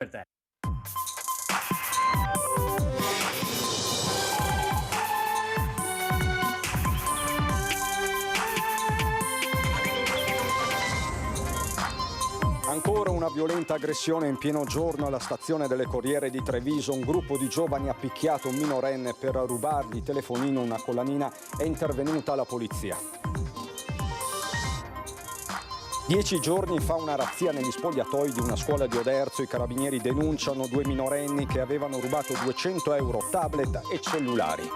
Per te. Ancora una violenta aggressione in pieno giorno alla stazione delle Corriere di Treviso. Un gruppo di giovani ha picchiato un minorenne per rubargli il telefonino, una collanina. È intervenuta la polizia. 10 giorni fa una razzia negli spogliatoi di una scuola di Oderzo. I carabinieri denunciano 2 minorenni che avevano rubato 200 euro, tablet e cellulari.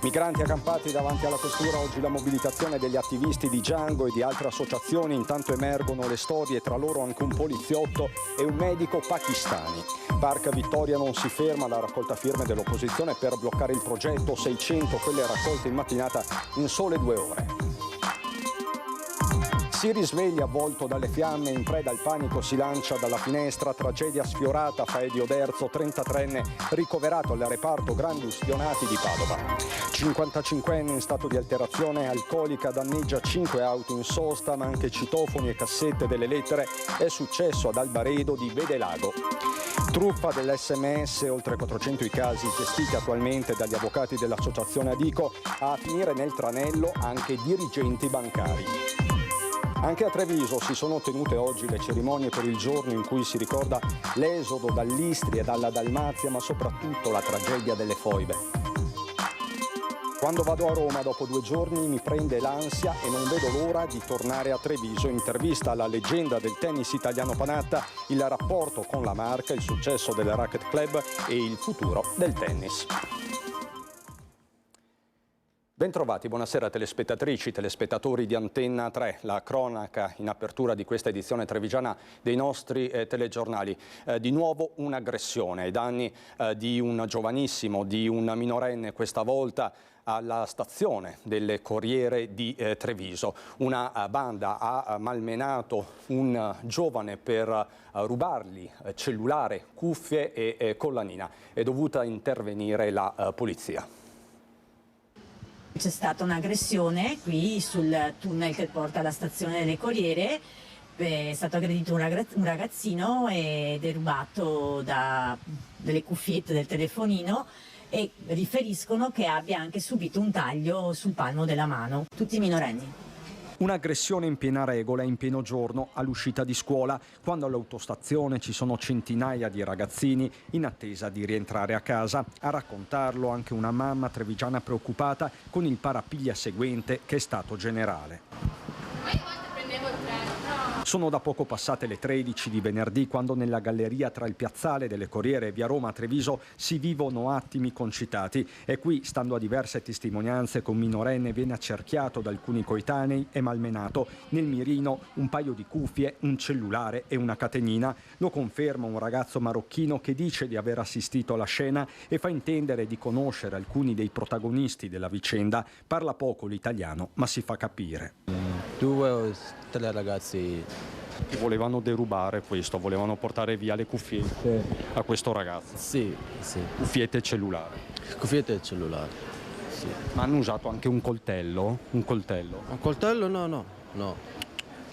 Migranti accampati davanti alla questura, oggi la mobilitazione degli attivisti di Django e di altre associazioni. Intanto emergono le storie, tra loro anche un poliziotto e un medico pakistani. Parc Vittoria non si ferma, la raccolta firme dell'opposizione per bloccare il progetto, 600 quelle raccolte in mattinata in sole 2 ore. Si risveglia avvolto dalle fiamme, in preda al panico si lancia dalla finestra, tragedia sfiorata, Fae di Oderzo, 33enne ricoverato al reparto grandi ustionati di Padova. 55enne in stato di alterazione alcolica danneggia 5 auto in sosta, ma anche citofoni e cassette delle lettere. È successo ad Albaredo di Vedelago. Truffa dell'SMS, oltre 400 i casi gestiti attualmente dagli avvocati dell'associazione Adico, a finire nel tranello anche dirigenti bancari. Anche a Treviso si sono tenute oggi le cerimonie per il giorno in cui si ricorda l'esodo dall'Istria e dalla Dalmazia, ma soprattutto la tragedia delle foibe. Quando vado a Roma dopo 2 giorni mi prende l'ansia e non vedo l'ora di tornare a Treviso. Intervista alla leggenda del tennis italiano Panatta, il rapporto con la marca, il successo del Racquet Club e il futuro del tennis. Bentrovati, buonasera telespettatrici, telespettatori di Antenna 3, la cronaca in apertura di questa edizione trevigiana dei nostri telegiornali. Di nuovo un'aggressione ai danni di un giovanissimo, di un minorenne, questa volta alla stazione delle Corriere di Treviso. Una banda ha malmenato un giovane per rubargli cellulare, cuffie e collanina. È dovuta intervenire la polizia. C'è stata un'aggressione qui sul tunnel che porta alla stazione delle Corriere, è stato aggredito un ragazzino e derubato delle cuffiette del telefonino e riferiscono che abbia anche subito un taglio sul palmo della mano, tutti minorenni. Un'aggressione in piena regola, in pieno giorno, all'uscita di scuola, quando all'autostazione ci sono centinaia di ragazzini in attesa di rientrare a casa. A raccontarlo anche una mamma trevigiana preoccupata con il parapiglia seguente che è stato generale. Sono da poco passate le 13 di venerdì, quando nella galleria tra il piazzale delle Corriere e via Roma a Treviso si vivono attimi concitati. E qui, stando a diverse testimonianze, che un minorenne viene accerchiato da alcuni coetanei e malmenato. Nel mirino un paio di cuffie, un cellulare e una catenina. Lo conferma un ragazzo marocchino che dice di aver assistito alla scena e fa intendere di conoscere alcuni dei protagonisti della vicenda. Parla poco l'italiano, ma si fa capire. 2 o 3 ragazzi volevano derubare questo, volevano portare via le cuffiette a questo ragazzo. Sì. Cuffiette e cellulare. Cuffiette e cellulare, sì. Ma hanno usato anche un coltello? Un coltello? Un coltello? No.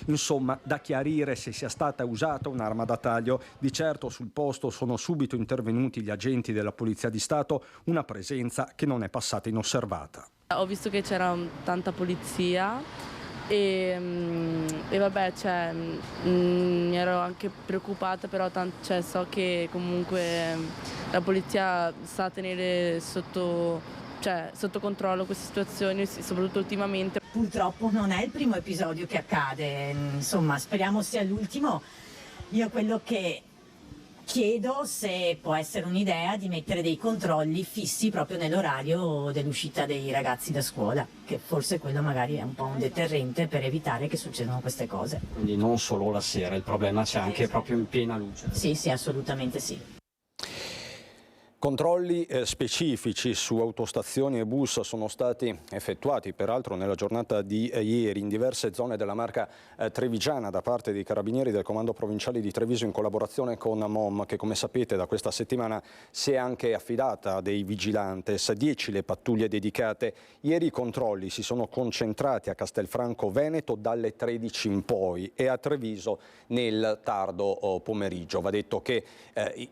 Insomma, da chiarire se sia stata usata un'arma da taglio. Di certo sul posto sono subito intervenuti gli agenti della Polizia di Stato, una presenza che non è passata inosservata. Ho visto che c'era tanta polizia e vabbè, mi ero anche preoccupata, però so che comunque la polizia sa a tenere sotto controllo queste situazioni, soprattutto ultimamente. Purtroppo non è il primo episodio che accade, insomma speriamo sia l'ultimo. Io quello che chiedo, se può essere un'idea, di mettere dei controlli fissi proprio nell'orario dell'uscita dei ragazzi da scuola, che forse quello magari è un po' un deterrente per evitare che succedano queste cose. Quindi non solo la sera, il problema c'è anche proprio in piena luce. Sì, assolutamente sì. Controlli specifici su autostazioni e bus sono stati effettuati, peraltro nella giornata di ieri, in diverse zone della Marca trevigiana da parte dei Carabinieri del Comando Provinciale di Treviso in collaborazione con MOM, che come sapete da questa settimana si è anche affidata a dei vigilantes, 10 le pattuglie dedicate. Ieri i controlli si sono concentrati a Castelfranco Veneto dalle 13 in poi e a Treviso nel tardo pomeriggio. Va detto che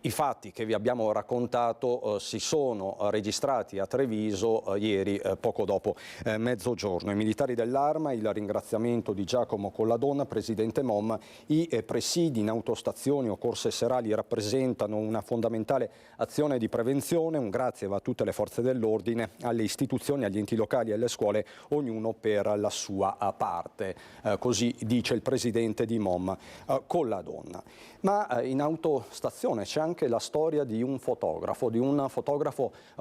i fatti che vi abbiamo raccontato si sono registrati a Treviso ieri poco dopo mezzogiorno. I militari dell'Arma, il ringraziamento di Giacomo Colladonna, presidente MOM, i presidi in autostazioni o corse serali rappresentano una fondamentale azione di prevenzione. Un grazie va a tutte le forze dell'ordine, alle istituzioni, agli enti locali e alle scuole, ognuno per la sua parte. Così dice il presidente di MOM Colladonna. Ma in autostazione c'è anche la storia di un fotografo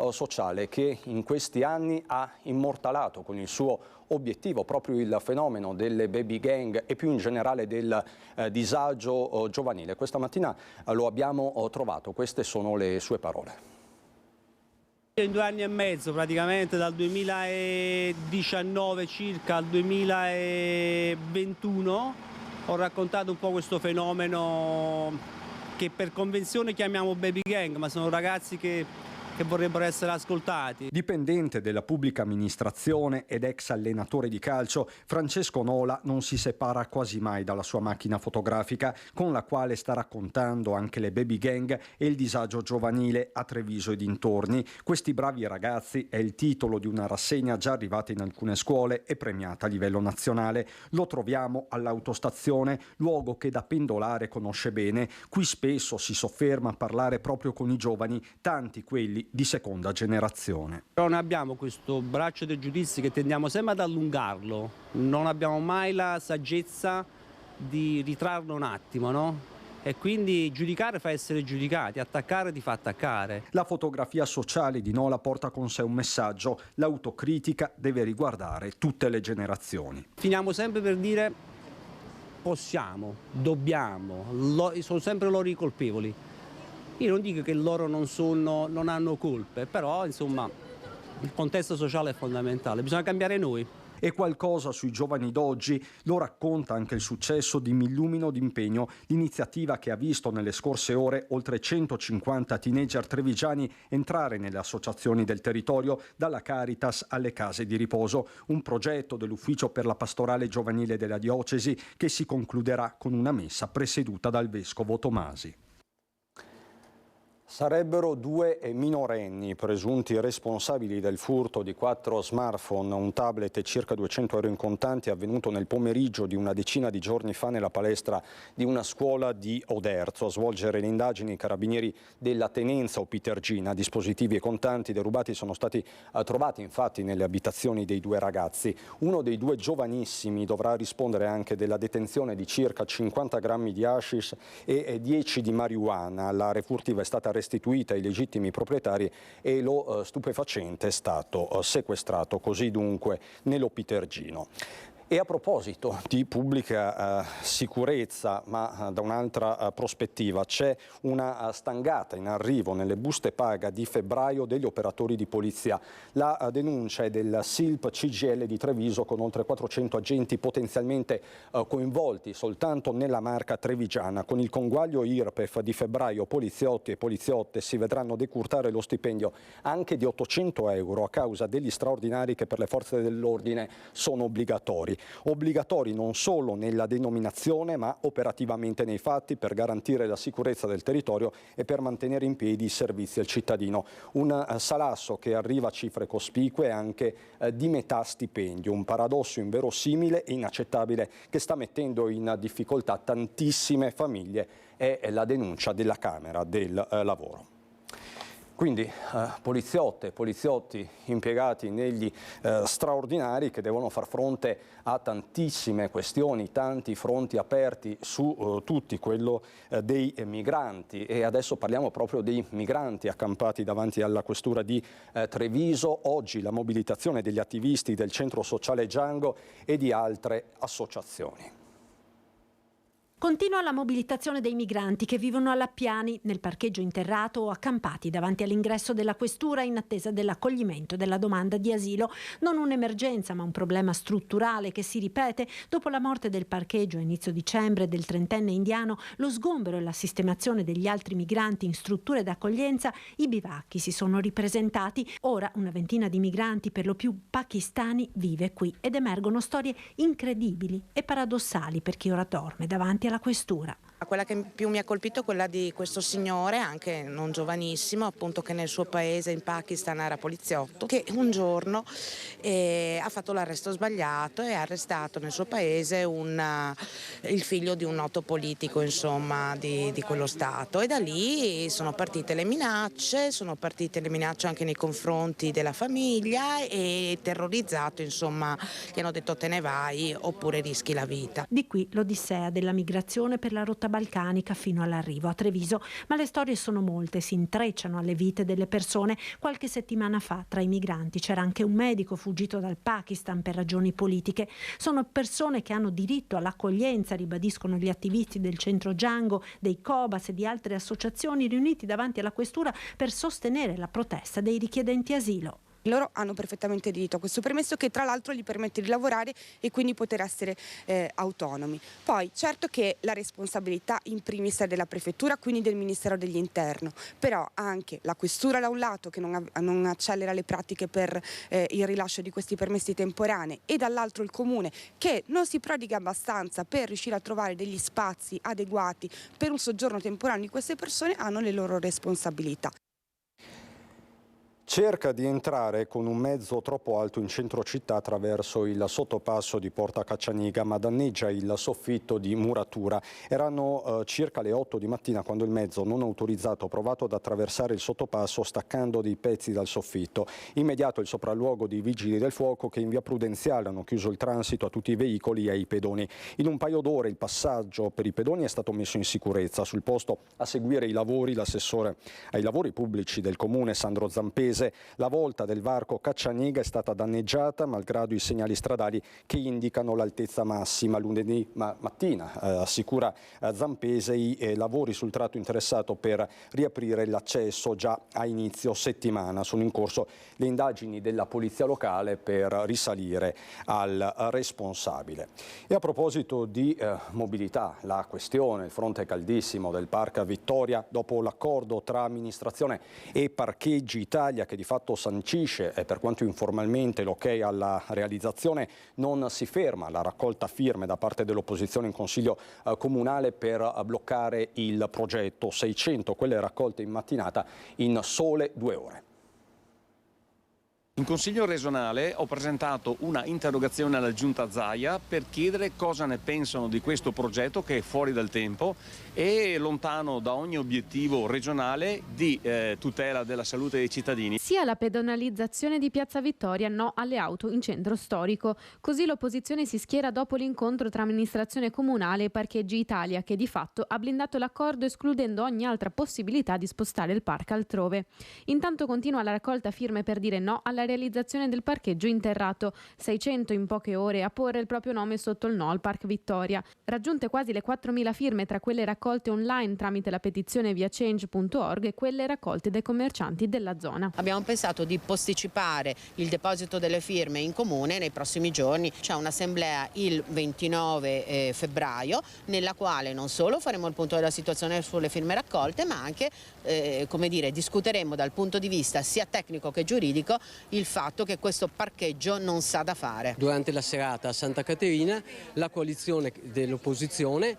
sociale che in questi anni ha immortalato con il suo obiettivo proprio il fenomeno delle baby gang e più in generale del disagio giovanile. Questa mattina lo abbiamo trovato, queste sono le sue parole. In 2 anni e mezzo, praticamente dal 2019 circa al 2021, ho raccontato un po' questo fenomeno che per convenzione chiamiamo baby gang, ma sono ragazzi che vorrebbero essere ascoltati. Dipendente della pubblica amministrazione ed ex allenatore di calcio, Francesco Nola non si separa quasi mai dalla sua macchina fotografica, con la quale sta raccontando anche le baby gang e il disagio giovanile a Treviso e dintorni. Questi bravi ragazzi è il titolo di una rassegna già arrivata in alcune scuole e premiata a livello nazionale. Lo troviamo all'autostazione, luogo che da pendolare conosce bene. Qui spesso si sofferma a parlare proprio con i giovani, tanti quelli di seconda generazione. Però noi abbiamo questo braccio dei giudizi che tendiamo sempre ad allungarlo, non abbiamo mai la saggezza di ritrarlo un attimo, no? E quindi giudicare fa essere giudicati, attaccare ti fa attaccare. La fotografia sociale di Nola porta con sé un messaggio: l'autocritica deve riguardare tutte le generazioni. Finiamo sempre per dire possiamo, dobbiamo, sono sempre loro i colpevoli. Io non dico che loro non hanno colpe, però insomma il contesto sociale è fondamentale, bisogna cambiare noi. E qualcosa sui giovani d'oggi lo racconta anche il successo di Millumino d'Impegno, l'iniziativa che ha visto nelle scorse ore oltre 150 teenager trevigiani entrare nelle associazioni del territorio, dalla Caritas alle case di riposo, un progetto dell'Ufficio per la Pastorale Giovanile della Diocesi che si concluderà con una messa presieduta dal Vescovo Tomasi. Sarebbero 2 minorenni presunti responsabili del furto di 4 smartphone, un tablet e circa 200 euro in contanti avvenuto nel pomeriggio di una decina di giorni fa nella palestra di una scuola di Oderzo. A svolgere le indagini i carabinieri della tenenza o Pitergina. Dispositivi e contanti derubati sono stati trovati infatti nelle abitazioni dei 2 ragazzi. Uno dei 2 giovanissimi dovrà rispondere anche della detenzione di circa 50 grammi di hashish e 10 di marijuana. La refurtiva è stata restituita ai legittimi proprietari e lo stupefacente è stato sequestrato, così dunque nello Pitergino. E a proposito di pubblica sicurezza, ma da un'altra prospettiva, c'è una stangata in arrivo nelle buste paga di febbraio degli operatori di polizia. La denuncia è del SILP CGL di Treviso, con oltre 400 agenti potenzialmente coinvolti soltanto nella Marca trevigiana. Con il conguaglio IRPEF di febbraio poliziotti e poliziotte si vedranno decurtare lo stipendio anche di 800 euro a causa degli straordinari che per le forze dell'ordine sono obbligatori. Obbligatori non solo nella denominazione ma operativamente nei fatti, per garantire la sicurezza del territorio e per mantenere in piedi i servizi al cittadino. Un salasso che arriva a cifre cospicue anche di metà stipendio, un paradosso inverosimile e inaccettabile che sta mettendo in difficoltà tantissime famiglie, è la denuncia della Camera del Lavoro. Quindi poliziotte e poliziotti impiegati negli straordinari che devono far fronte a tantissime questioni, tanti fronti aperti su tutti, quello dei migranti, e adesso parliamo proprio dei migranti accampati davanti alla questura di Treviso. Oggi la mobilitazione degli attivisti del Centro Sociale Django e di altre associazioni. Continua la mobilitazione dei migranti che vivono a Lappiani, nel parcheggio interrato o accampati davanti all'ingresso della questura in attesa dell'accoglimento della domanda di asilo. Non un'emergenza, ma un problema strutturale che si ripete. Dopo la morte del parcheggio a inizio dicembre del 30enne indiano, lo sgombero e la sistemazione degli altri migranti in strutture d'accoglienza, i bivacchi si sono ripresentati. Ora una ventina di migranti, per lo più pakistani, vive qui ed emergono storie incredibili e paradossali per chi ora dorme davanti alla questura. Quella che più mi ha colpito è quella di questo signore, anche non giovanissimo, appunto, che nel suo paese in Pakistan era poliziotto, che un giorno ha fatto l'arresto sbagliato e ha arrestato nel suo paese il figlio di un noto politico, insomma, di quello Stato, e da lì sono partite le minacce anche nei confronti della famiglia, e terrorizzato, insomma, gli hanno detto te ne vai oppure rischi la vita. Di qui l'odissea della migrazione per la rotta balcanica fino all'arrivo a Treviso, ma le storie sono molte, si intrecciano alle vite delle persone. Qualche settimana fa tra i migranti c'era anche un medico fuggito dal Pakistan per ragioni politiche. Sono persone che hanno diritto all'accoglienza, ribadiscono gli attivisti del centro Django, dei Cobas e di altre associazioni riuniti davanti alla questura per sostenere la protesta dei richiedenti asilo. Loro hanno perfettamente diritto a questo permesso, che tra l'altro gli permette di lavorare e quindi poter essere autonomi. Poi certo che la responsabilità in primis è della prefettura, quindi del Ministero dell'Interno, però anche la questura da un lato che non accelera le pratiche per il rilascio di questi permessi temporanei, e dall'altro il comune che non si prodiga abbastanza per riuscire a trovare degli spazi adeguati per un soggiorno temporaneo di queste persone, hanno le loro responsabilità. Cerca di entrare con un mezzo troppo alto in centro città attraverso il sottopasso di Porta Caccianiga, ma danneggia il soffitto di muratura. Erano circa le 8 di mattina quando il mezzo non autorizzato ha provato ad attraversare il sottopasso staccando dei pezzi dal soffitto. Immediato il sopralluogo dei vigili del fuoco che in via Prudenziale hanno chiuso il transito a tutti i veicoli e ai pedoni. In un paio d'ore il passaggio per i pedoni è stato messo in sicurezza. Sul posto a seguire i lavori l'assessore ai lavori pubblici del comune Sandro Zampese. La volta del varco Caccianiga è stata danneggiata malgrado i segnali stradali che indicano l'altezza massima. Lunedì mattina assicura Zampese i lavori sul tratto interessato per riaprire l'accesso già a inizio settimana. Sono in corso le indagini della polizia locale per risalire al responsabile. E a proposito di mobilità, la questione, il fronte caldissimo del Parco Vittoria, dopo l'accordo tra amministrazione e Parcheggi Italia che di fatto sancisce, per quanto informalmente, l'ok alla realizzazione, non si ferma la raccolta firme da parte dell'opposizione in Consiglio Comunale per bloccare il progetto. 600 quelle raccolte in mattinata in sole 2 ore. In Consiglio regionale ho presentato una interrogazione alla Giunta Zaia per chiedere cosa ne pensano di questo progetto che è fuori dal tempo e lontano da ogni obiettivo regionale di tutela della salute dei cittadini. Sia la pedonalizzazione di Piazza Vittoria, no alle auto in centro storico. Così l'opposizione si schiera dopo l'incontro tra amministrazione comunale e Parcheggi Italia, che di fatto ha blindato l'accordo escludendo ogni altra possibilità di spostare il parco altrove. Intanto continua la raccolta firme per dire no alla realizzazione del parcheggio interrato, 600 in poche ore a porre il proprio nome sotto il no al Parco Vittoria. Raggiunte quasi le 4.000 firme tra quelle raccolte online tramite la petizione via change.org e quelle raccolte dai commercianti della zona. Abbiamo pensato di posticipare il deposito delle firme in comune nei prossimi giorni. C'è un'assemblea il 29 febbraio nella quale non solo faremo il punto della situazione sulle firme raccolte, ma anche discuteremo dal punto di vista sia tecnico che giuridico il fatto che questo parcheggio non sa da fare. Durante la serata a Santa Caterina la coalizione dell'opposizione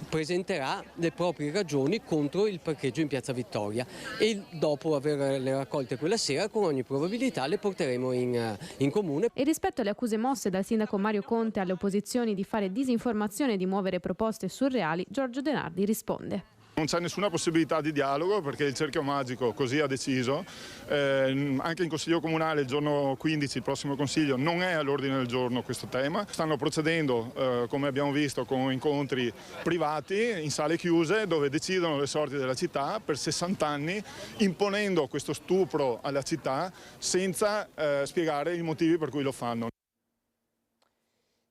presenterà le proprie ragioni contro il parcheggio in Piazza Vittoria e dopo averle raccolte quella sera con ogni probabilità le porteremo in comune. E rispetto alle accuse mosse dal sindaco Mario Conte alle opposizioni di fare disinformazione e di muovere proposte surreali, Giorgio De Nardi risponde. Non c'è nessuna possibilità di dialogo perché il cerchio magico così ha deciso. Anche in Consiglio Comunale il giorno 15, il prossimo Consiglio, non è all'ordine del giorno questo tema. Stanno procedendo, come abbiamo visto, con incontri privati in sale chiuse dove decidono le sorti della città per 60 anni, imponendo questo stupro alla città senza spiegare i motivi per cui lo fanno.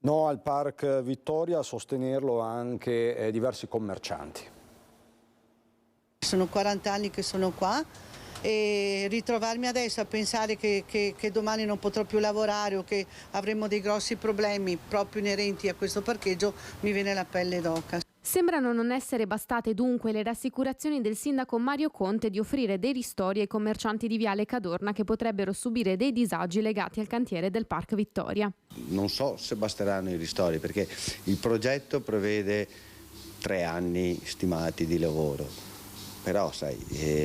No al Park Vittoria, a sostenerlo anche diversi commercianti. Sono 40 anni che sono qua e ritrovarmi adesso a pensare che domani non potrò più lavorare o che avremo dei grossi problemi proprio inerenti a questo parcheggio mi viene la pelle d'oca. Sembrano non essere bastate dunque le rassicurazioni del sindaco Mario Conte di offrire dei ristori ai commercianti di Viale Cadorna che potrebbero subire dei disagi legati al cantiere del Park Vittoria. Non so se basteranno i ristori perché il progetto prevede 3 anni stimati di lavoro, però sai,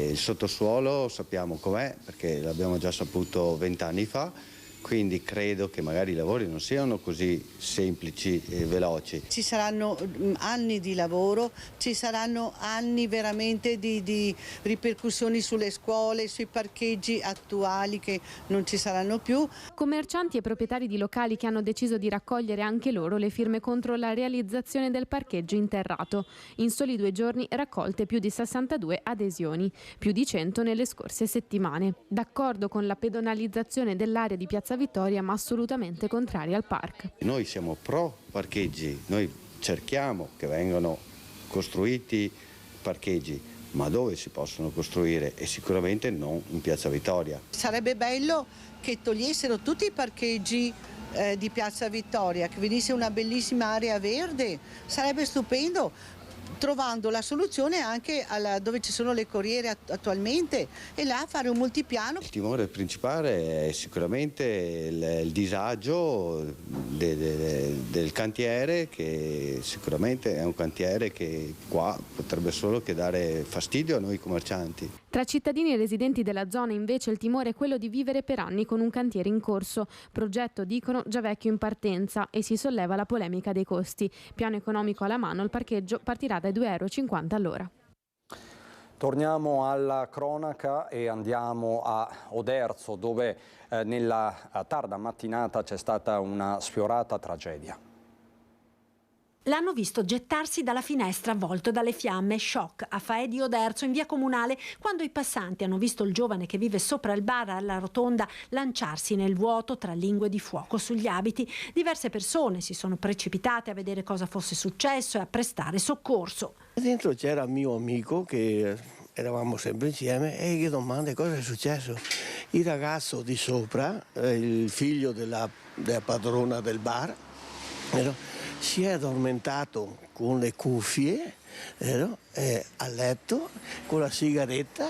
il sottosuolo sappiamo com'è perché l'abbiamo già saputo 20 anni fa. Quindi credo che magari i lavori non siano così semplici e veloci. Ci saranno anni di lavoro, ci saranno anni veramente di ripercussioni sulle scuole, sui parcheggi attuali che non ci saranno più. Commercianti e proprietari di locali che hanno deciso di raccogliere anche loro le firme contro la realizzazione del parcheggio interrato. In soli 2 giorni raccolte più di 62 adesioni, più di 100 nelle scorse settimane. D'accordo con la pedonalizzazione dell'area di Piazza Vittoria, ma assolutamente contrari al park. Noi siamo pro parcheggi, noi cerchiamo che vengano costruiti parcheggi, ma dove si possono costruire e sicuramente non in Piazza Vittoria. Sarebbe bello che togliessero tutti i parcheggi di Piazza Vittoria, che venisse una bellissima area verde, sarebbe stupendo, trovando la soluzione anche dove ci sono le corriere attualmente e là fare un multipiano. Il timore principale è sicuramente il disagio del cantiere, che sicuramente è un cantiere che qua potrebbe solo che dare fastidio a noi commercianti. Tra cittadini e residenti della zona invece il timore è quello di vivere per anni con un cantiere in corso, progetto dicono già vecchio in partenza, e si solleva la polemica dei costi. Piano economico alla mano, il parcheggio partirà dai €2,50 all'ora. Torniamo alla cronaca e andiamo a Oderzo, dove nella tarda mattinata c'è stata una sfiorata tragedia. L'hanno visto gettarsi dalla finestra avvolto dalle fiamme. Shock a Faè di Oderzo, in via Comunale, quando i passanti hanno visto il giovane che vive sopra il bar alla rotonda lanciarsi nel vuoto tra lingue di fuoco sugli abiti. Diverse persone si sono precipitate a vedere cosa fosse successo e a prestare soccorso. Dentro c'era mio amico che eravamo sempre insieme e gli domanda cosa è successo. Il ragazzo di sopra, il figlio della padrona del bar, si è addormentato con le cuffie a letto con la sigaretta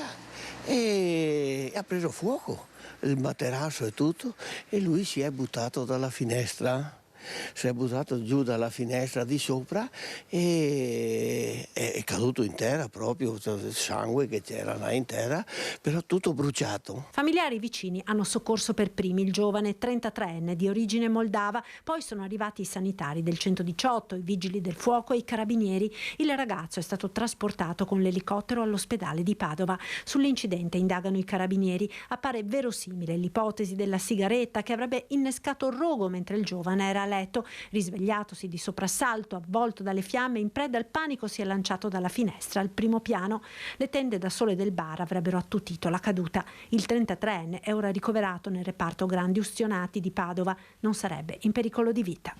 e ha preso fuoco il materasso e tutto, e lui si è buttato dalla finestra. Si è buttato giù dalla finestra di sopra e è caduto in terra, proprio il sangue che c'era là in terra, però tutto bruciato. Familiari vicini hanno soccorso per primi il giovane 33enne di origine moldava, poi sono arrivati i sanitari del 118, i vigili del fuoco e i carabinieri. Il ragazzo è stato trasportato con l'elicottero all'ospedale di Padova. Sull'incidente indagano i carabinieri. Appare verosimile l'ipotesi della sigaretta che avrebbe innescato il rogo mentre il giovane era a letto. Risvegliatosi di soprassalto, avvolto dalle fiamme, in preda al panico si è lanciato dalla finestra al primo piano. Le tende da sole del bar avrebbero attutito la caduta. Il 33enne è ora ricoverato nel reparto grandi ustionati di Padova. Non sarebbe in pericolo di vita.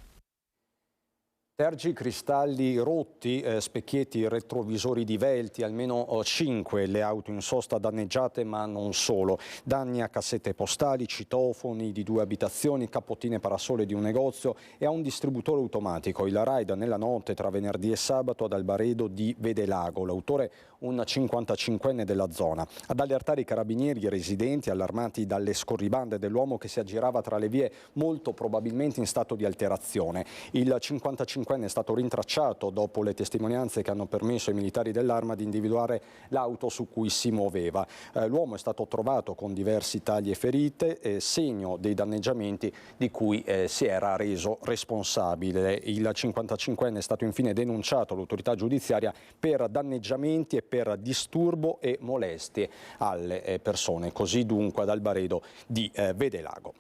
Tergi, cristalli rotti, specchietti retrovisori divelti, almeno 5 le auto in sosta danneggiate, ma non solo. Danni a cassette postali, citofoni di 2 abitazioni, cappotine parasole di un negozio e a un distributore automatico. Il raid nella notte tra venerdì e sabato ad Albaredo di Vedelago. L'autore un 55enne della zona. Ad allertare i carabinieri e i residenti allarmati dalle scorribande dell'uomo che si aggirava tra le vie, molto probabilmente in stato di alterazione. Il 55enne è stato rintracciato dopo le testimonianze che hanno permesso ai militari dell'Arma di individuare l'auto su cui si muoveva. L'uomo è stato trovato con diversi tagli e ferite, segno dei danneggiamenti di cui si era reso responsabile. Il 55enne è stato infine denunciato all'autorità giudiziaria per danneggiamenti e per disturbo e molestie alle persone. Così dunque ad Albaredo di Vedelago.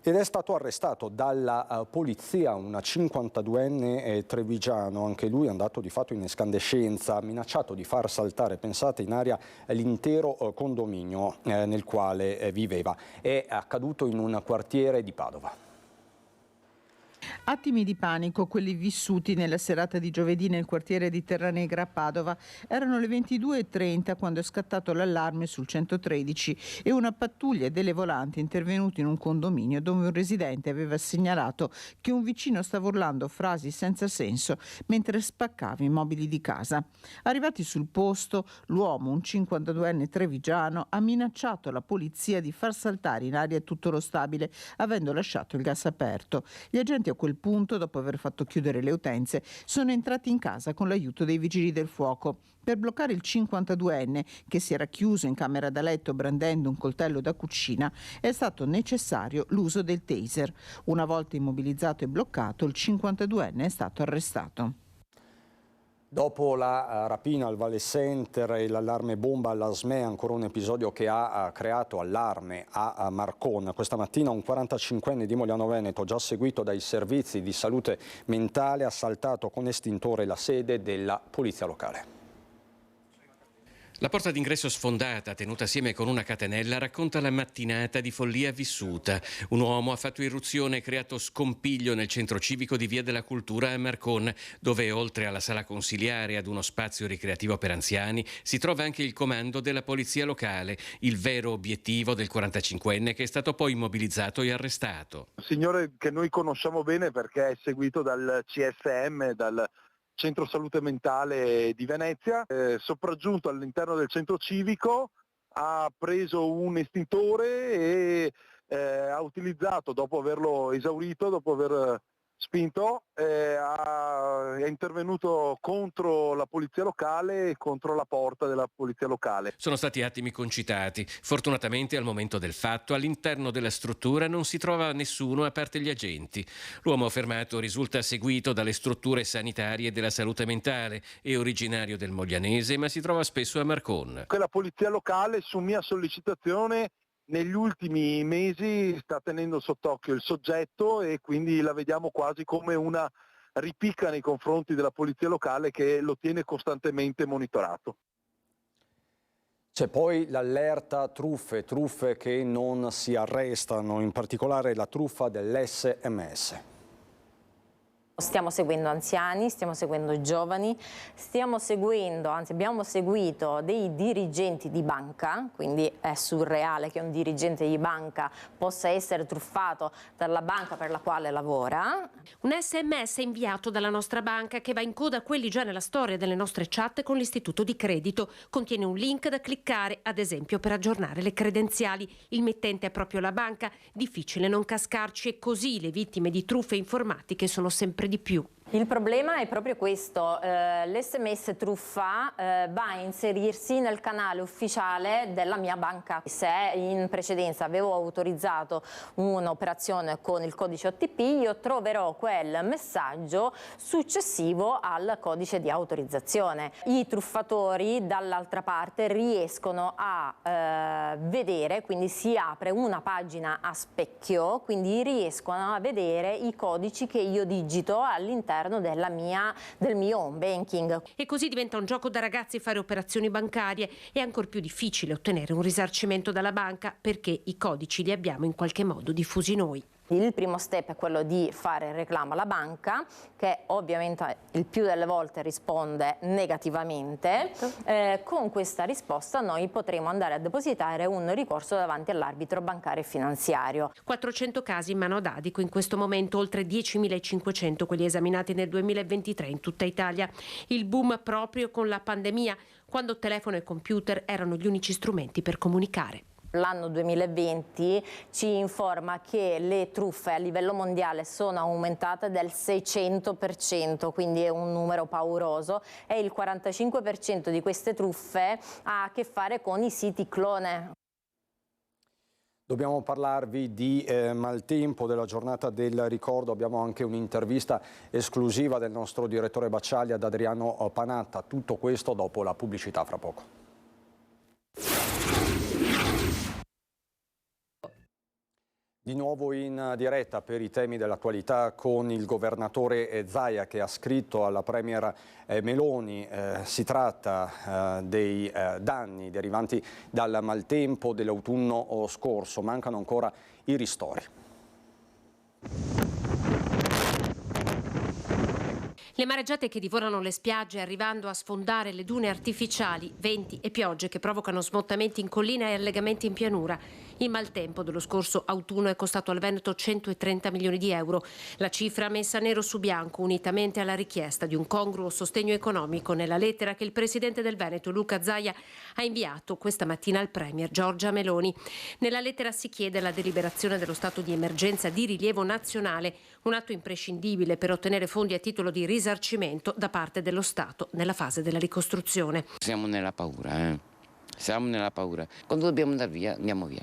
Ed è stato arrestato dalla polizia un 52enne trevigiano, anche lui è andato di fatto in escandescenza, minacciato di far saltare, pensate, in aria l'intero condominio nel quale viveva. È accaduto in un quartiere di Padova. Attimi di panico quelli vissuti nella serata di giovedì nel quartiere di Terranegra a Padova. Erano le 22:30 quando è scattato l'allarme sul 113 e una pattuglia delle volanti è intervenuta in un condominio dove un residente aveva segnalato che un vicino stava urlando frasi senza senso mentre spaccava i mobili di casa. Arrivati sul posto, l'uomo, un 52enne trevigiano, ha minacciato la polizia di far saltare in aria tutto lo stabile avendo lasciato il gas aperto. Gli agenti a quel punto, dopo aver fatto chiudere le utenze, sono entrati in casa con l'aiuto dei vigili del fuoco. Per bloccare il 52enne, che si era chiuso in camera da letto brandendo un coltello da cucina, è stato necessario l'uso del taser. Una volta immobilizzato e bloccato, il 52enne è stato arrestato. Dopo la rapina al Valle Center e l'allarme bomba alla SME, ancora un episodio che ha creato allarme a Marcon. Questa mattina un 45enne di Mogliano Veneto, già seguito dai servizi di salute mentale, ha assaltato con estintore la sede della polizia locale. La porta d'ingresso sfondata, tenuta assieme con una catenella, racconta la mattinata di follia vissuta. Un uomo ha fatto irruzione e creato scompiglio nel centro civico di Via della Cultura a Marcon, dove oltre alla sala consiliare e ad uno spazio ricreativo per anziani si trova anche il comando della polizia locale, il vero obiettivo del 45enne che è stato poi immobilizzato e arrestato. Un signore che noi conosciamo bene perché è seguito dal CSM, dal Centro Salute Mentale di Venezia, sopraggiunto all'interno del centro civico, ha preso un estintore e ha utilizzato, dopo averlo esaurito, dopo aver spinto, è intervenuto contro la polizia locale e contro la porta della polizia locale. Sono stati attimi concitati. Fortunatamente al momento del fatto all'interno della struttura non si trova nessuno a parte gli agenti. L'uomo fermato risulta seguito dalle strutture sanitarie della salute mentale, è originario del Moglianese ma si trova spesso a Marcon. La polizia locale, su mia sollecitazione, negli ultimi mesi sta tenendo sott'occhio il soggetto e quindi la vediamo quasi come una ripicca nei confronti della polizia locale che lo tiene costantemente monitorato. C'è poi l'allerta truffe che non si arrestano, in particolare la truffa dell'SMS. Stiamo seguendo anziani, stiamo seguendo giovani, stiamo seguendo, anzi abbiamo seguito dei dirigenti di banca, quindi è surreale che un dirigente di banca possa essere truffato dalla banca per la quale lavora. Un SMS inviato dalla nostra banca che va in coda a quelli già nella storia delle nostre chat con l'istituto di credito. Contiene un link da cliccare, ad esempio per aggiornare le credenziali. Il mittente è proprio la banca, difficile non cascarci e così le vittime di truffe informatiche sono sempre di più. Il problema è proprio questo, l'SMS truffa va a inserirsi nel canale ufficiale della mia banca. Se in precedenza avevo autorizzato un'operazione con il codice OTP, io troverò quel messaggio successivo al codice di autorizzazione. I truffatori dall'altra parte riescono a vedere, quindi si apre una pagina a specchio, quindi riescono a vedere i codici che io digito all'interno del mio home banking. E così diventa un gioco da ragazzi fare operazioni bancarie. È ancora più difficile ottenere un risarcimento dalla banca perché i codici li abbiamo in qualche modo diffusi noi. Il primo step è quello di fare reclamo alla banca, che ovviamente il più delle volte risponde negativamente. Con questa risposta noi potremo andare a depositare un ricorso davanti all'arbitro bancario e finanziario. 400 casi in mano ad Adico in questo momento, oltre 10.500 quelli esaminati nel 2023 in tutta Italia. Il boom proprio con la pandemia, quando telefono e computer erano gli unici strumenti per comunicare. L'anno 2020 ci informa che le truffe a livello mondiale sono aumentate del 600%, quindi è un numero pauroso, e il 45% di queste truffe ha a che fare con i siti clone. Dobbiamo parlarvi di Maltempo, della giornata del ricordo. Abbiamo anche un'intervista esclusiva del nostro direttore Bacciali ad Adriano Panatta. Tutto questo dopo la pubblicità, fra poco. Di nuovo in diretta per i temi dell'attualità con il governatore Zaia, che ha scritto alla Premier Meloni. Si tratta dei danni derivanti dal maltempo dell'autunno scorso. Mancano ancora i ristori. Le mareggiate che divorano le spiagge arrivando a sfondare le dune artificiali, venti e piogge che provocano smottamenti in collina e allegamenti in pianura. Il maltempo dello scorso autunno è costato al Veneto 130 milioni di euro. La cifra messa nero su bianco unitamente alla richiesta di un congruo sostegno economico nella lettera che il presidente del Veneto, Luca Zaia, ha inviato questa mattina al premier Giorgia Meloni. Nella lettera si chiede la deliberazione dello stato di emergenza di rilievo nazionale, un atto imprescindibile per ottenere fondi a titolo di risarcimento da parte dello Stato nella fase della ricostruzione. Siamo nella paura, Siamo nella paura. Quando dobbiamo andare via, andiamo via.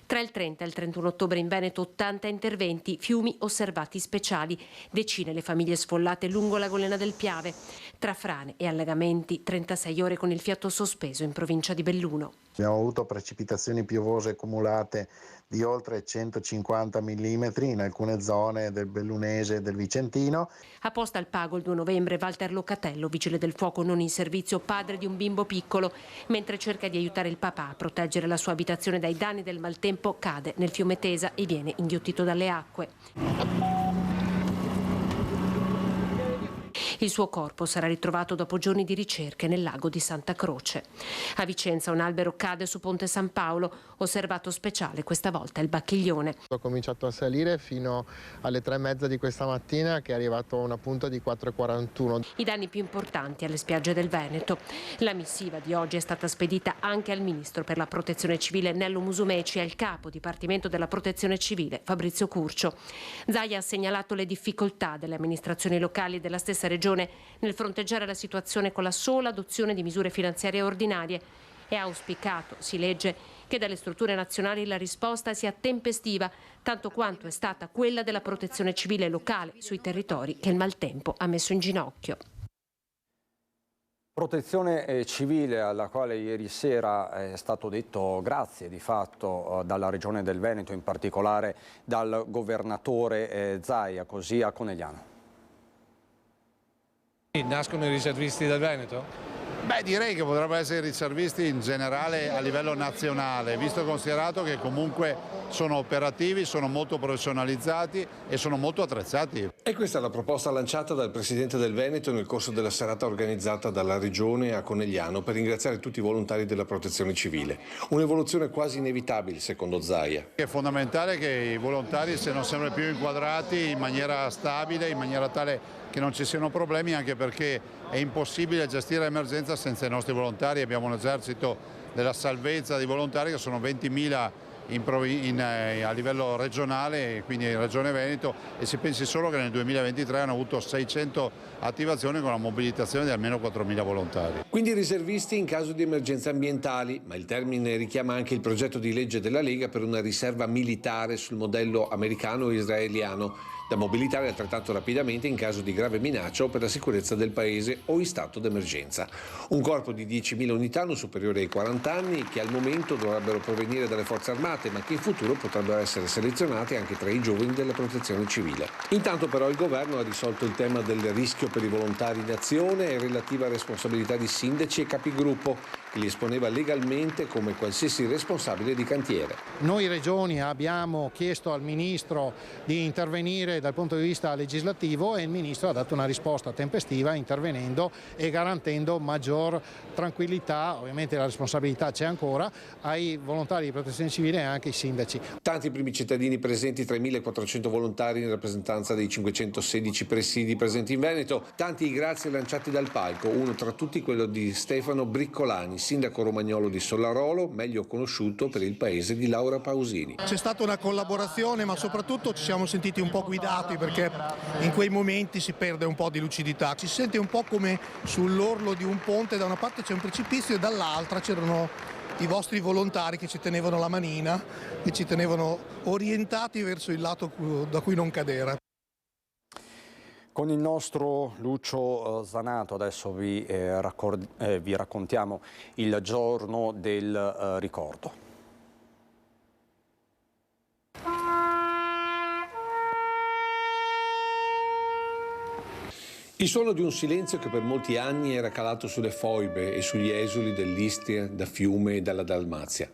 Tra il 30 e il 31 ottobre in Veneto 80 interventi, fiumi osservati speciali, decine le famiglie sfollate lungo la golena del Piave. Tra frane e allagamenti, 36 ore con il fiato sospeso in provincia di Belluno. Abbiamo avuto precipitazioni piovose cumulate di oltre 150 mm in alcune zone del Bellunese e del Vicentino. A Posta al Pago il 2 novembre Walter Locatello, vigile del fuoco non in servizio, padre di un bimbo piccolo, mentre cerca di aiutare il papà a proteggere la sua abitazione dai danni del maltempo, cade nel fiume Tesa e viene inghiottito dalle acque. Il suo corpo sarà ritrovato dopo giorni di ricerche nel lago di Santa Croce. A Vicenza un albero cade su Ponte San Paolo, osservato speciale questa volta il Bacchiglione. Ho cominciato a salire fino alle 3:30 di questa mattina, che è arrivato a una punta di 4,41. I danni più importanti alle spiagge del Veneto. La missiva di oggi è stata spedita anche al ministro per la protezione civile Nello Musumeci e al capo dipartimento della protezione civile Fabrizio Curcio. Zaia ha segnalato le difficoltà delle amministrazioni locali e della stessa regione nel fronteggiare la situazione con la sola adozione di misure finanziarie ordinarie e ha auspicato, si legge, che dalle strutture nazionali la risposta sia tempestiva, tanto quanto è stata quella della protezione civile locale sui territori che il maltempo ha messo in ginocchio. Protezione civile alla quale ieri sera è stato detto grazie di fatto dalla Regione del Veneto, in particolare dal governatore Zaia, così a Conegliano. Nascono i riservisti del Veneto? Beh, direi che potrebbero essere riservisti in generale a livello nazionale, visto e considerato che comunque sono operativi, sono molto professionalizzati e sono molto attrezzati. E questa è la proposta lanciata dal Presidente del Veneto nel corso della serata organizzata dalla Regione a Conegliano per ringraziare tutti i volontari della Protezione Civile. Un'evoluzione quasi inevitabile, secondo Zaia. È fondamentale che i volontari siano sempre più inquadrati in maniera stabile, in maniera tale che non ci siano problemi, anche perché è impossibile gestire l'emergenza senza i nostri volontari. Abbiamo un esercito della salvezza di volontari che sono 20.000 a livello regionale, quindi in Regione Veneto, e si pensi solo che nel 2023 hanno avuto 600 attivazioni con la mobilitazione di almeno 4.000 volontari. Quindi riservisti in caso di emergenze ambientali, ma il termine richiama anche il progetto di legge della Lega per una riserva militare sul modello americano o israeliano, da mobilitare altrettanto rapidamente in caso di grave minaccia o per la sicurezza del paese o in stato d'emergenza. Un corpo di 10.000 unità non superiore ai 40 anni che al momento dovrebbero provenire dalle forze armate, ma che in futuro potrebbero essere selezionati anche tra i giovani della protezione civile. Intanto però il governo ha risolto il tema del rischio per i volontari in azione e relativa responsabilità di sindaci e capigruppo, che li esponeva legalmente come qualsiasi responsabile di cantiere. Noi regioni abbiamo chiesto al Ministro di intervenire dal punto di vista legislativo e il Ministro ha dato una risposta tempestiva, intervenendo e garantendo maggior tranquillità, ovviamente la responsabilità c'è ancora, ai volontari di protezione civile e anche ai sindaci. Tanti primi cittadini presenti tra i 1.400 volontari in rappresentanza dei 516 presidi presenti in Veneto, tanti i grazie lanciati dal palco, uno tra tutti quello di Stefano Briccolani, sindaco romagnolo di Sollarolo, meglio conosciuto per il paese di Laura Pausini. C'è stata una collaborazione, ma soprattutto ci siamo sentiti un po' guidati, perché in quei momenti si perde un po' di lucidità, ci si sente un po' come sull'orlo di un ponte, da una parte c'è un precipizio e dall'altra c'erano i vostri volontari che ci tenevano la manina e ci tenevano orientati verso il lato da cui non cadere. Con il nostro Lucio Zanato adesso vi raccontiamo il giorno del ricordo. Il suono di un silenzio che per molti anni era calato sulle foibe e sugli esuli dell'Istria, da Fiume e dalla Dalmazia.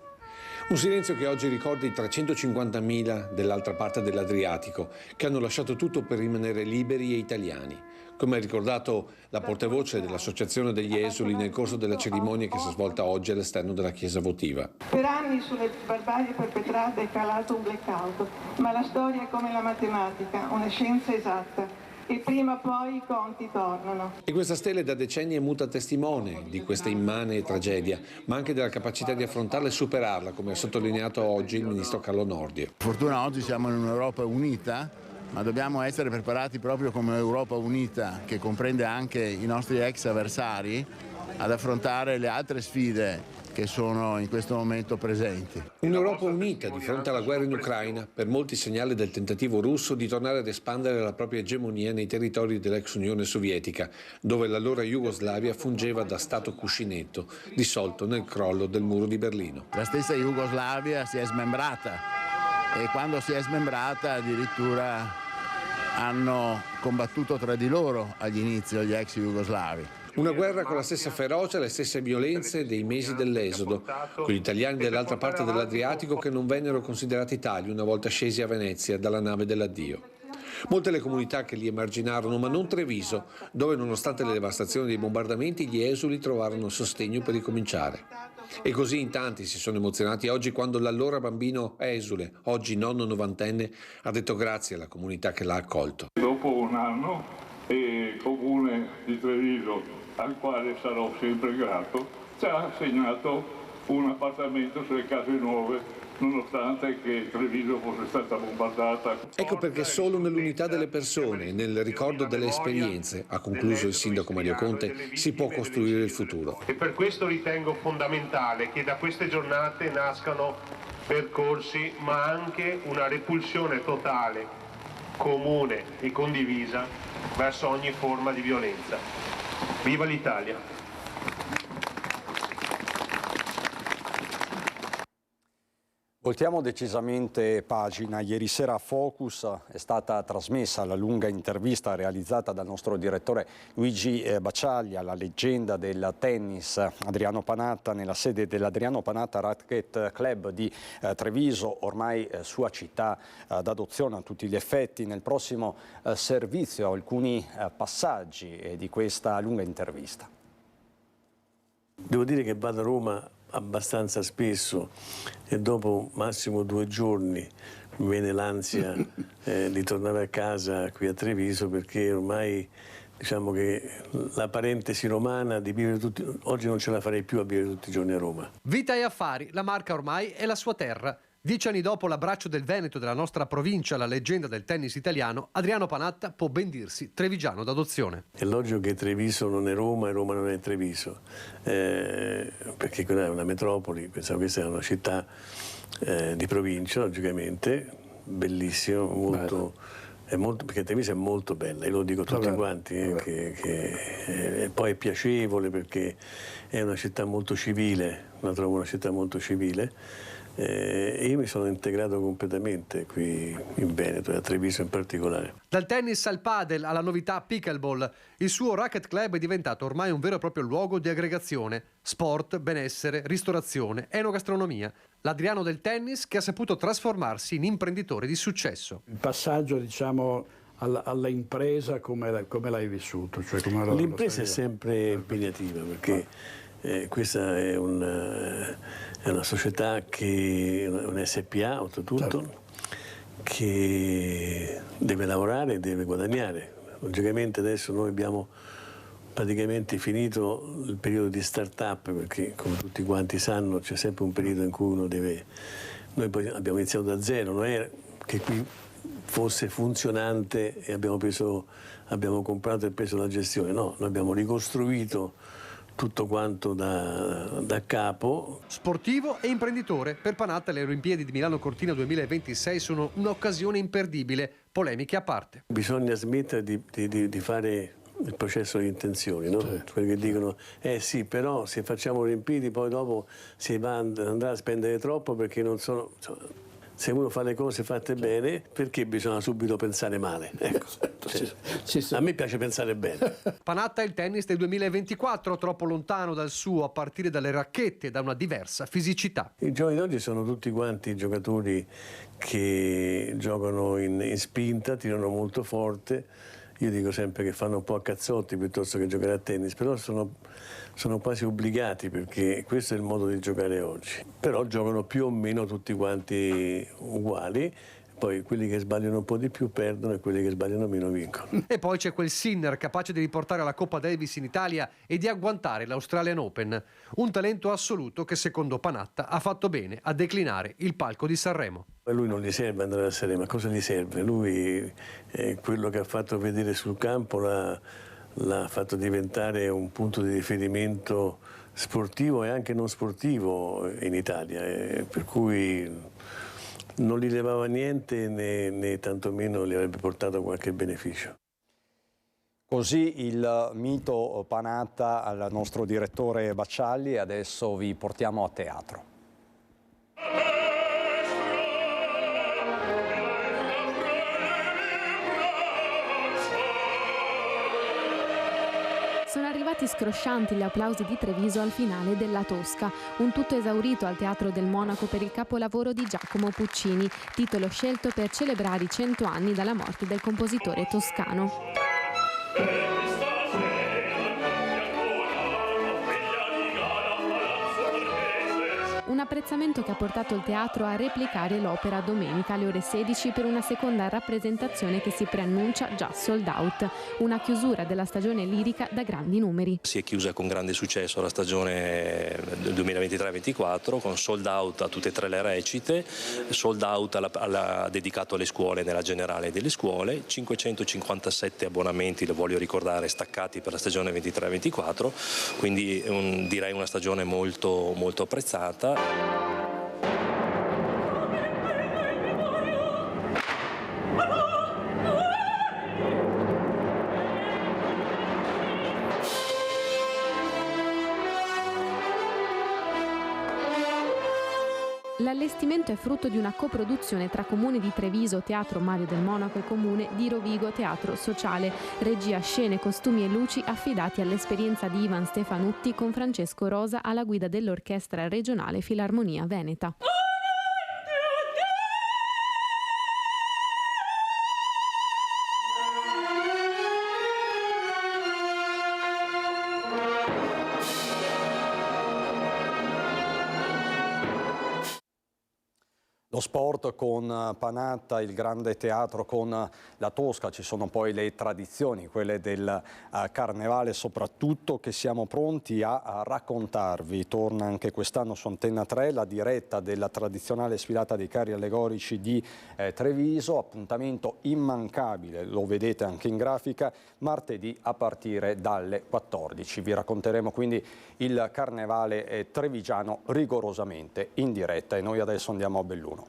Un silenzio che oggi ricorda i 350.000 dell'altra parte dell'Adriatico, che hanno lasciato tutto per rimanere liberi e italiani, come ha ricordato la portavoce dell'Associazione degli Esuli nel corso della cerimonia che si è svolta oggi all'esterno della chiesa votiva. Per anni sulle barbarie perpetrate è calato un blackout, ma la storia è come la matematica, una scienza esatta. E prima o poi i conti tornano. E questa stele da decenni è muta testimone di questa immane tragedia, ma anche della capacità di affrontarla e superarla, come ha sottolineato oggi il ministro Carlo Nordio. Per fortuna oggi siamo in un'Europa unita, ma dobbiamo essere preparati proprio come Europa unita, che comprende anche i nostri ex avversari, ad affrontare le altre sfide che sono in questo momento presenti. Un'Europa unita di fronte alla guerra in Ucraina, per molti segnale del tentativo russo di tornare ad espandere la propria egemonia nei territori dell'ex Unione Sovietica, dove l'allora Jugoslavia fungeva da stato cuscinetto, dissolto nel crollo del muro di Berlino. La stessa Jugoslavia si è smembrata e quando si è smembrata addirittura hanno combattuto tra di loro agli inizi gli ex jugoslavi. Una guerra con la stessa ferocia e le stesse violenze dei mesi dell'esodo, con gli italiani dall'altra parte dell'Adriatico che non vennero considerati tali una volta scesi a Venezia dalla nave dell'addio. Molte le comunità che li emarginarono, ma non Treviso, dove nonostante le devastazioni dei bombardamenti gli esuli trovarono sostegno per ricominciare. E così in tanti si sono emozionati oggi quando l'allora bambino esule, oggi nonno novantenne, ha detto grazie alla comunità che l'ha accolto. Dopo un anno il comune di Treviso, al quale sarò sempre grato, ci ha assegnato un appartamento sulle case nuove, nonostante che Treviso fosse stata bombardata. Ecco perché solo nell'unità delle persone e nel ricordo delle esperienze, ha concluso il sindaco Mario Conte, si può costruire il futuro. E per questo ritengo fondamentale che da queste giornate nascano percorsi, ma anche una repulsione totale, comune e condivisa verso ogni forma di violenza. Viva l'Italia! Voltiamo decisamente pagina. Ieri sera a Focus è stata trasmessa la lunga intervista realizzata dal nostro direttore Luigi Bacciaglia, la leggenda del tennis Adriano Panatta, nella sede dell'Adriano Panatta Racquet Club di Treviso, ormai sua città d'adozione a tutti gli effetti. Nel prossimo servizio alcuni passaggi di questa lunga intervista. Devo dire che vado a Roma abbastanza spesso e dopo massimo 2 giorni mi viene l'ansia di tornare a casa qui a Treviso, perché ormai diciamo che la parentesi romana di vivere tutti, oggi non ce la farei più a vivere tutti i giorni a Roma. Vita e affari, la Marca ormai è la sua terra. 10 anni dopo l'abbraccio del Veneto della nostra provincia, la leggenda del tennis italiano, Adriano Panatta può ben dirsi trevigiano d'adozione. È logico che Treviso non è Roma e Roma non è Treviso, perché quella è una metropoli, pensavo questa è una città di provincia, logicamente, bellissima, perché Treviso è molto bella, e lo dico tutti quanti, che poi è piacevole perché è una città molto civile, la trovo una città molto civile. E io mi sono integrato completamente qui in Veneto e a Treviso in particolare. Dal tennis al padel alla novità pickleball, il suo Racquet Club è diventato ormai un vero e proprio luogo di aggregazione, sport, benessere, ristorazione, enogastronomia. L'Adriano del tennis che ha saputo trasformarsi in imprenditore di successo. Il passaggio, diciamo, alla impresa, come l'hai vissuto? Cioè, l'impresa è sempre impegnativa, perché questa è una società che un SPA, oltretutto, che deve lavorare e deve guadagnare. Logicamente adesso noi abbiamo praticamente finito il periodo di start-up, perché come tutti quanti sanno c'è sempre un periodo in cui uno deve... Noi poi abbiamo iniziato da zero, non è che qui fosse funzionante e abbiamo comprato e preso la gestione, no, noi abbiamo ricostruito tutto quanto da capo. Sportivo e imprenditore, per Panatta le Olimpiadi di Milano Cortina 2026 sono un'occasione imperdibile, polemiche a parte. Bisogna smettere di fare il processo di intenzioni, no? Certo. Quelli che dicono, sì, però se facciamo le Olimpiadi poi dopo si andrà a spendere troppo perché non sono... Se uno fa le cose fatte bene, perché bisogna subito pensare male? Ecco. A me piace pensare bene. Panatta è il tennis del 2024, troppo lontano dal suo a partire dalle racchette e da una diversa fisicità. I giovani d'oggi sono tutti quanti giocatori che giocano in spinta, tirano molto forte io dico sempre che fanno un po' a cazzotti piuttosto che giocare a tennis, però sono quasi obbligati, perché questo è il modo di giocare oggi. Però giocano più o meno tutti quanti uguali. Poi quelli che sbagliano un po' di più perdono e quelli che sbagliano meno vincono. E poi c'è quel Sinner capace di riportare la Coppa Davis in Italia e di agguantare l'Australian Open. Un talento assoluto che secondo Panatta ha fatto bene a declinare il palco di Sanremo. A lui non gli serve andare a Sanremo, a cosa gli serve? Lui quello che ha fatto vedere sul campo l'ha fatto diventare un punto di riferimento sportivo e anche non sportivo in Italia, per cui non gli levava niente né tantomeno gli avrebbe portato qualche beneficio. Così il mito Panatta al nostro direttore Baccialli. Adesso vi portiamo a teatro. Sono arrivati scroscianti gli applausi di Treviso al finale della Tosca, un tutto esaurito al Teatro del Monaco per il capolavoro di Giacomo Puccini, titolo scelto per celebrare i 100 anni dalla morte del compositore toscano. Un apprezzamento che ha portato il teatro a replicare l'opera domenica alle ore 16 per una seconda rappresentazione che si preannuncia già sold out, una chiusura della stagione lirica da grandi numeri. Si è chiusa con grande successo la stagione 2023-24 con sold out a tutte e tre le recite, sold out dedicato alle scuole nella generale delle scuole, 557 abbonamenti, lo voglio ricordare, staccati per la stagione 23-24, quindi direi una stagione molto, molto apprezzata. L'allestimento è frutto di una coproduzione tra Comune di Treviso, Teatro Mario del Monaco e Comune di Rovigo, Teatro Sociale. Regia, scene, costumi e luci affidati all'esperienza di Ivan Stefanutti con Francesco Rosa alla guida dell'Orchestra Regionale Filarmonia Veneta. Lo sport con Panatta, il grande teatro con la Tosca, ci sono poi le tradizioni, quelle del carnevale soprattutto, che siamo pronti a raccontarvi. Torna anche quest'anno su Antenna 3 la diretta della tradizionale sfilata dei carri allegorici di Treviso, appuntamento immancabile, lo vedete anche in grafica, martedì a partire dalle 14. Vi racconteremo quindi il carnevale trevigiano rigorosamente in diretta e noi adesso andiamo a Belluno.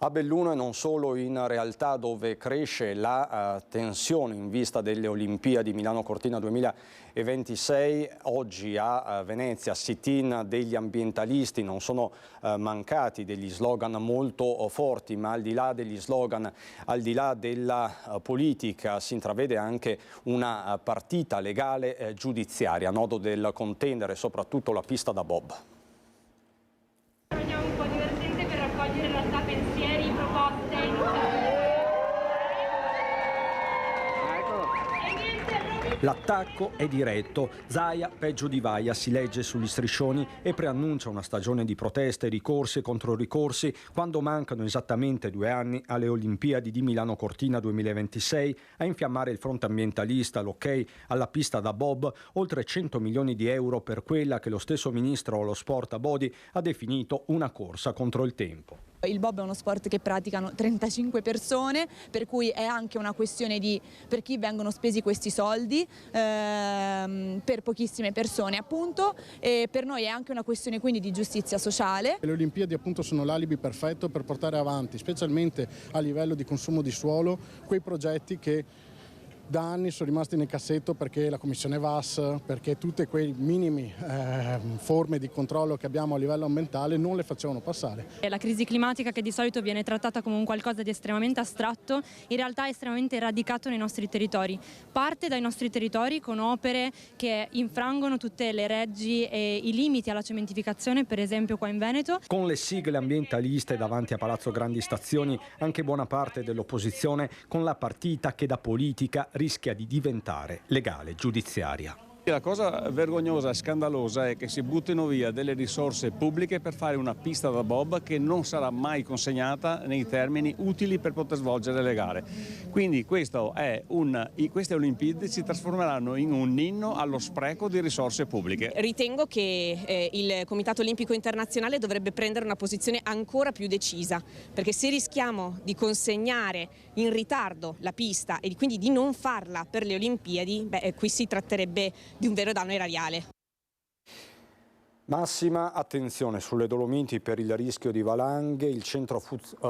A Belluno e non solo, in realtà, dove cresce la tensione in vista delle Olimpiadi Milano Cortina 2026, oggi a Venezia sit-in degli ambientalisti, non sono mancati degli slogan molto forti, ma al di là degli slogan, al di là della politica, si intravede anche una partita legale giudiziaria, a nodo del contendere soprattutto la pista da bob. Andiamo un po' divertente per raccogliere in realtà pensieri, proposte. L'attacco è diretto, Zaia peggio di Vaia si legge sugli striscioni e preannuncia una stagione di proteste, ricorsi e controricorsi quando mancano esattamente 2 anni alle Olimpiadi di Milano Cortina 2026 a infiammare il fronte ambientalista, l'ok alla pista da bob, oltre 100 milioni di euro per quella che lo stesso ministro allo sport Abodi ha definito una corsa contro il tempo. Il bob è uno sport che praticano 35 persone, per cui è anche una questione di per chi vengono spesi questi soldi, per pochissime persone appunto, e per noi è anche una questione quindi di giustizia sociale. Le Olimpiadi appunto sono l'alibi perfetto per portare avanti, specialmente a livello di consumo di suolo, quei progetti che da anni sono rimasti nel cassetto perché la commissione VAS, perché tutte quei minimi forme di controllo che abbiamo a livello ambientale non le facevano passare. La crisi climatica, che di solito viene trattata come un qualcosa di estremamente astratto, in realtà è estremamente radicato nei nostri territori. Parte dai nostri territori con opere che infrangono tutte le leggi e i limiti alla cementificazione, per esempio qua in Veneto. Con le sigle ambientaliste davanti a Palazzo Grandi Stazioni, anche buona parte dell'opposizione con la partita che da politica rischia di diventare legale giudiziaria. La cosa vergognosa e scandalosa è che si buttino via delle risorse pubbliche per fare una pista da bob che non sarà mai consegnata nei termini utili per poter svolgere le gare. Quindi queste Olimpiadi si trasformeranno in un inno allo spreco di risorse pubbliche. Ritengo che il Comitato Olimpico Internazionale dovrebbe prendere una posizione ancora più decisa, perché se rischiamo di consegnare in ritardo la pista e quindi di non farla per le Olimpiadi, qui si tratterebbe di un vero danno erariale. Massima attenzione sulle Dolomiti per il rischio di valanghe. Il centro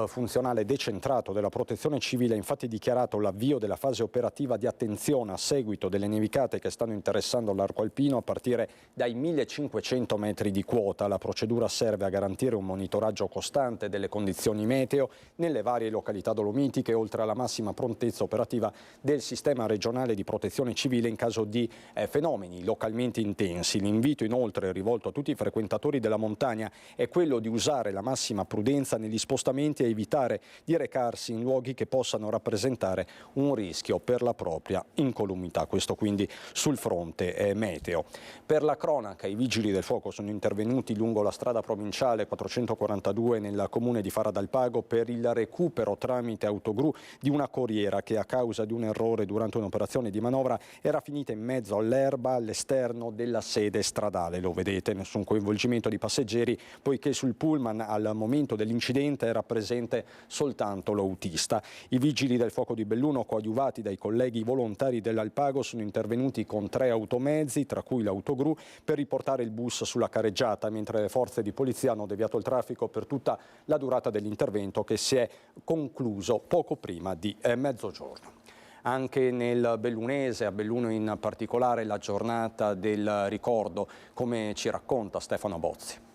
funzionale decentrato della Protezione Civile ha infatti dichiarato l'avvio della fase operativa di attenzione a seguito delle nevicate che stanno interessando l'arco alpino a partire dai 1500 metri di quota. La procedura serve a garantire un monitoraggio costante delle condizioni meteo nelle varie località dolomitiche, oltre alla massima prontezza operativa del sistema regionale di protezione civile in caso di fenomeni localmente intensi. L'invito inoltre rivolto a tutti i frequentatori della montagna è quello di usare la massima prudenza negli spostamenti e evitare di recarsi in luoghi che possano rappresentare un rischio per la propria incolumità. Questo quindi sul fronte meteo. Per la cronaca, i vigili del fuoco sono intervenuti lungo la strada provinciale 442 nel comune di Fara d'Alpago per il recupero tramite autogru di una corriera che a causa di un errore durante un'operazione di manovra era finita in mezzo all'erba all'esterno della sede stradale. Lo vedete, nessun coinvolgimento di passeggeri poiché sul pullman al momento dell'incidente era presente soltanto l'autista. I vigili del fuoco di Belluno, coadiuvati dai colleghi volontari dell'Alpago, sono intervenuti con 3 automezzi, tra cui l'autogru, per riportare il bus sulla careggiata, mentre le forze di polizia hanno deviato il traffico per tutta la durata dell'intervento che si è concluso poco prima di mezzogiorno. Anche nel bellunese, a Belluno in particolare, la giornata del ricordo, come ci racconta Stefano Bozzi.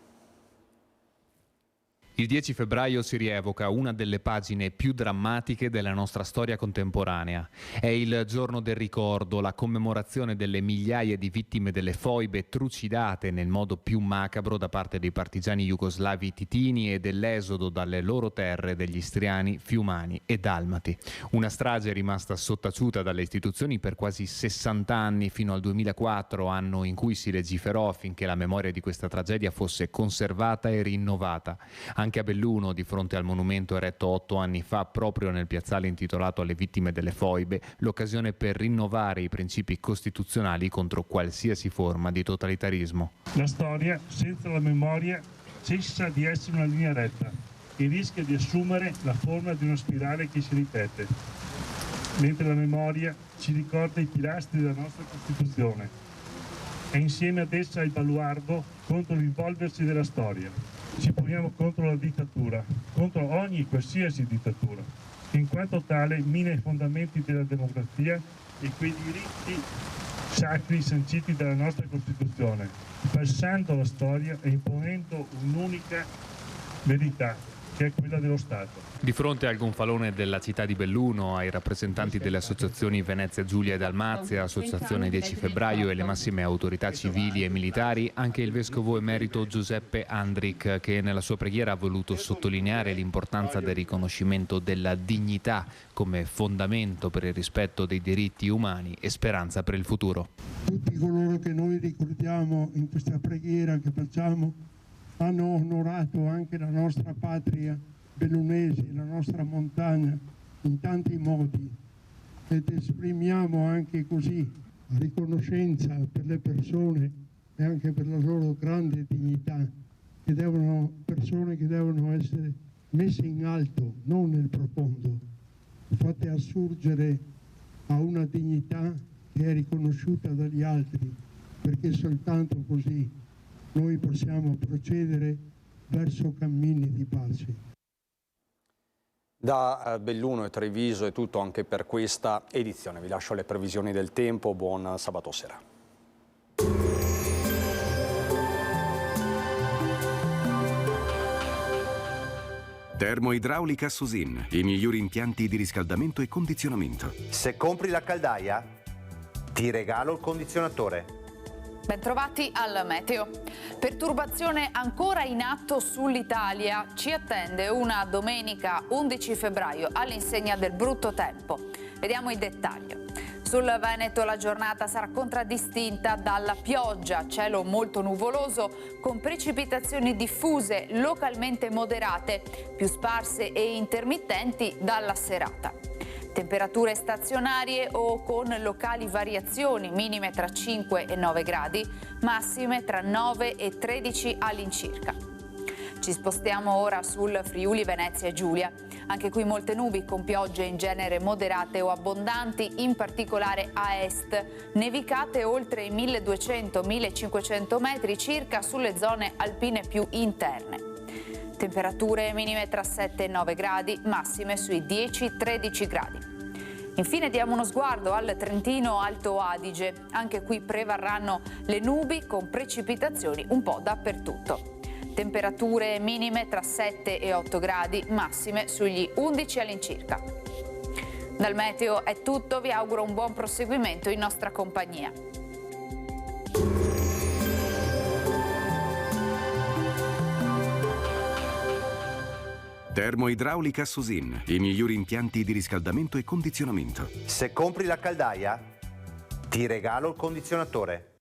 Il 10 febbraio si rievoca una delle pagine più drammatiche della nostra storia contemporanea. È il giorno del ricordo, la commemorazione delle migliaia di vittime delle foibe trucidate nel modo più macabro da parte dei partigiani jugoslavi titini e dell'esodo dalle loro terre degli istriani, fiumani e dalmati. Una strage rimasta sottaciuta dalle istituzioni per quasi 60 anni, fino al 2004, anno in cui si legiferò affinché la memoria di questa tragedia fosse conservata e rinnovata. Anche a Belluno, di fronte al monumento eretto 8 anni fa, proprio nel piazzale intitolato alle vittime delle foibe, l'occasione per rinnovare i principi costituzionali contro qualsiasi forma di totalitarismo. La storia, senza la memoria, cessa di essere una linea retta e rischia di assumere la forma di una spirale che si ripete, mentre la memoria ci ricorda i pilastri della nostra Costituzione e insieme ad essa il baluardo contro l'evolversi della storia. Ci poniamo contro la dittatura, contro ogni qualsiasi dittatura, che in quanto tale mina i fondamenti della democrazia e quei diritti sacri sanciti dalla nostra Costituzione, passando la storia e imponendo un'unica verità, che è quella dello Stato. Di fronte al gonfalone della città di Belluno, ai rappresentanti delle associazioni Venezia Giulia e Dalmazia, Associazione 10 Febbraio e le massime autorità civili e militari, anche il vescovo emerito Giuseppe Andric, che nella sua preghiera ha voluto sottolineare l'importanza del riconoscimento della dignità come fondamento per il rispetto dei diritti umani e speranza per il futuro. Tutti coloro che noi ricordiamo in questa preghiera che facciamo hanno onorato anche la nostra patria bellunese, la nostra montagna, in tanti modi, ed esprimiamo anche così riconoscenza per le persone e anche per la loro grande dignità, persone che devono essere messe in alto, non nel profondo, fatte assurgere a una dignità che è riconosciuta dagli altri, perché soltanto così noi possiamo procedere verso cammini di pace. Da Belluno e Treviso è tutto anche per questa edizione. Vi lascio le previsioni del tempo. Buon sabato sera. Termoidraulica Susin, i migliori impianti di riscaldamento e condizionamento. Se compri la caldaia, ti regalo il condizionatore. Bentrovati al meteo. Perturbazione ancora in atto sull'Italia. Ci attende una domenica 11 febbraio all'insegna del brutto tempo. Vediamo i dettagli. Sul Veneto la giornata sarà contraddistinta dalla pioggia, cielo molto nuvoloso con precipitazioni diffuse localmente moderate, più sparse e intermittenti dalla serata. Temperature stazionarie o con locali variazioni, minime tra 5 e 9 gradi, massime tra 9 e 13 all'incirca. Ci spostiamo ora sul Friuli Venezia Giulia. Anche qui molte nubi con piogge in genere moderate o abbondanti, in particolare a est, nevicate oltre i 1200-1500 metri circa sulle zone alpine più interne. Temperature minime tra 7 e 9 gradi, massime sui 10-13 gradi. Infine diamo uno sguardo al Trentino Alto Adige. Anche qui prevarranno le nubi con precipitazioni un po' dappertutto. Temperature minime tra 7 e 8 gradi, massime sugli 11 all'incirca. Dal meteo è tutto, vi auguro un buon proseguimento in nostra compagnia. Termoidraulica Susin, i migliori impianti di riscaldamento e condizionamento. Se compri la caldaia, ti regalo il condizionatore.